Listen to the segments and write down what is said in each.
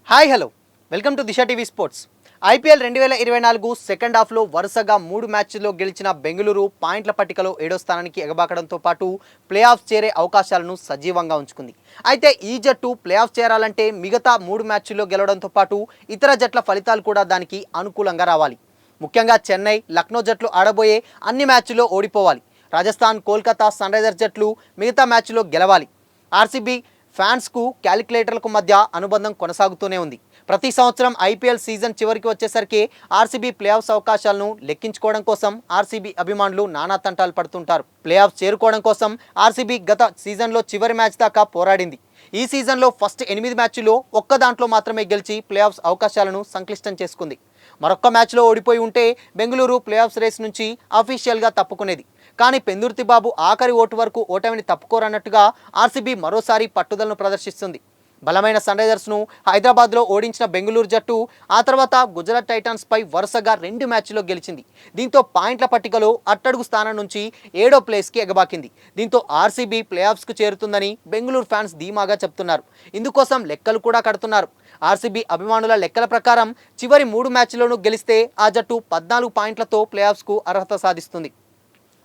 Hi hello welcome to Disha TV sports. IPL 2024 second హాఫ్లో వరుసగా 3 మ్యాచ్ల్లో గెలిచిన బెంగళూరు పాయింట్ల పట్టికలో 7వ స్థానానికి ఎగబాకడంతో పాటు ప్లే ఆఫ్ చేరే అవకాశాలను సజీవంగా ఉంచుకుంది. అయితే ఈ జట్టు ప్లే ఆఫ్ చేరాలంటే మిగతా 3 మ్యాచ్ల్లో గెలవడంతో పాటు ఇతర జట్ల ఫలితాలు కూడా దానికి అనుకూలంగా రావాలి. ముఖ్యంగా చెన్నై, లక్నో జట్లు ఆడబోయే అన్ని మ్యాచ్ల్లో ఓడిపోవాలి. రాజస్థాన్, కోల్కతా, సన్ రైజర్స్ జట్లు మిగతా మ్యాచ్ల్లో గెలవాలి. ఆర్సీబీ ఫ్యాన్స్కు క్యాలిక్యులేటర్లకు మధ్య అనుబంధం కొనసాగుతూనే ఉంది. ప్రతి సంవత్సరం ఐపీఎల్ సీజన్ చివరికి వచ్చేసరికి ఆర్సీబీ ప్లే ఆఫ్స్ అవకాశాలను లెక్కించుకోవడం కోసం ఆర్సీబీ అభిమానులు నానా తంటాలు పడుతుంటారు. ప్లే ఆఫ్ చేరుకోవడం కోసం ఆర్సీబీ గత సీజన్లో చివరి మ్యాచ్ దాకా పోరాడింది. ఈ సీజన్లో ఫస్ట్ 8 మ్యాచ్ల్లో ఒక్క దాంట్లో మాత్రమే గెలిచి ప్లే ఆఫ్స్ అవకాశాలను సంక్లిష్టం చేసుకుంది. మరొక్క మ్యాచ్లో ఓడిపోయి ఉంటే బెంగళూరు ప్లే ఆఫ్స్ రేస్ నుంచి అఫీషియల్గా తప్పుకునేది. కానీ పెందుర్తి బాబు ఆఖరి ఓటు వరకు ఓటమిని తప్పుకోరన్నట్టుగా ఆర్సీబీ మరోసారి పట్టుదలను ప్రదర్శిస్తుంది. బలమైన సన్ రైజర్స్ను హైదరాబాద్లో ఓడించిన బెంగళూరు జట్టు ఆ తర్వాత గుజరాత్ టైటాన్స్పై వరుసగా 2 మ్యాచ్ల్లో గెలిచింది. దీంతో పాయింట్ల పట్టికలో అట్టడుగు స్థానం నుంచి 7వ ప్లేస్కి ఎగబాకింది. దీంతో ఆర్సీబీ ప్లే ఆఫ్స్కు చేరుతుందని బెంగళూరు ఫ్యాన్స్ ధీమాగా చెప్తున్నారు. ఇందుకోసం లెక్కలు కూడా కడుతున్నారు. ఆర్సీబీ అభిమానుల లెక్కల ప్రకారం చివరి 3 మ్యాచ్ల్లోనూ గెలిస్తే ఆ జట్టు 14 పాయింట్లతో ప్లే ఆఫ్స్కు అర్హత సాధిస్తుంది.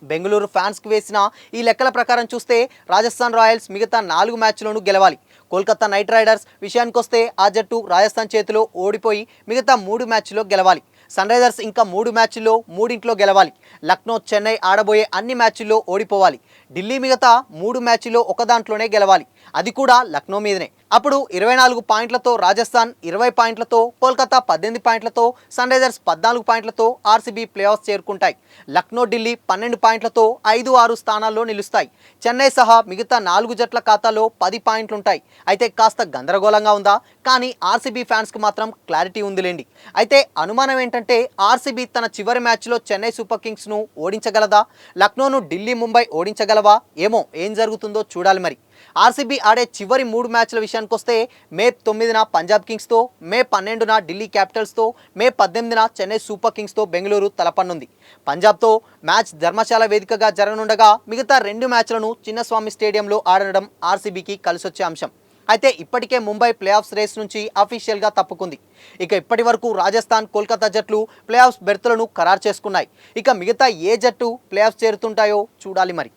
బెంగళూరు ఫ్యాన్స్కి వేసిన ఈ లెక్కల ప్రకారం చూస్తే రాజస్థాన్ రాయల్స్ మిగతా 4 మ్యాచ్ల్లోనూ గెలవాలి. కోల్కతా నైట్ రైడర్స్ విషయానికొస్తే ఆ జట్టు రాజస్థాన్ చేతిలో ఓడిపోయి మిగతా 3 మ్యాచ్ల్లో గెలవాలి. సన్ రైజర్స్ ఇంకా 3 మ్యాచ్ల్లో 3 గెలవాలి. లక్నో, చెన్నై ఆడబోయే అన్ని మ్యాచ్ల్లో ఓడిపోవాలి. ఢిల్లీ మిగతా 3 మ్యాచ్ల్లో ఒక దాంట్లోనే గెలవాలి, అది కూడా లక్నో మీదనే. అప్పుడు 24 పాయింట్లతో రాజస్థాన్, 20 పాయింట్లతో కోల్కతా, 18 పాయింట్లతో సన్ రైజర్స్, 14 పాయింట్లతో ఆర్సీబీ ప్లే ఆఫ్స్ చేరుకుంటాయి. లక్నో, ఢిల్లీ 12 పాయింట్లతో 5-6 స్థానాల్లో నిలుస్తాయి. చెన్నై సహా మిగతా 4 జట్ల ఖాతాలో 10 పాయింట్లుంటాయి. అయితే కాస్త గందరగోళంగా ఉందా, కానీ ఆర్సీబీ ఫ్యాన్స్కి మాత్రం క్లారిటీ ఉందిలేండి. అయితే అనుమానం ఏంటంటే ఆర్సీబీ తన చివరి మ్యాచ్లో చెన్నై సూపర్ కింగ్స్ను ఓడించగలదా, లక్నోను ఢిల్లీ, ముంబై ఓడించగలవా? ఏమో, ఏం జరుగుతుందో చూడాలి మరి. ఆర్సీబీ ఆడే చివరి 3 మ్యాచ్ల విషయానికి వస్తే మే 9న పంజాబ్ కింగ్స్తో, మే 12న ఢిల్లీ క్యాపిటల్స్తో, మే 18న చెన్నై సూపర్ కింగ్స్తో బెంగళూరు తలపన్నుంది. పంజాబ్తో మ్యాచ్ ధర్మశాల వేదికగా జరగనుండగా మిగతా 2 మ్యాచ్లను చిన్నస్వామి స్టేడియంలో ఆడడం ఆర్సీబీకి కలిసొచ్చే అంశం. అయితే ఇప్పటికే ముంబై ప్లే ఆఫ్స్ రేస్ నుంచి అఫీషియల్గా తప్పుకుంది. ఇక ఇప్పటి వరకు రాజస్థాన్, కోల్కతా జట్లు ప్లే ఆఫ్స్ బెర్తులను ఖరారు చేసుకున్నాయి. ఇక మిగతా ఏ జట్టు ప్లే ఆఫ్స్ చేరుతుంటాయో చూడాలి మరి.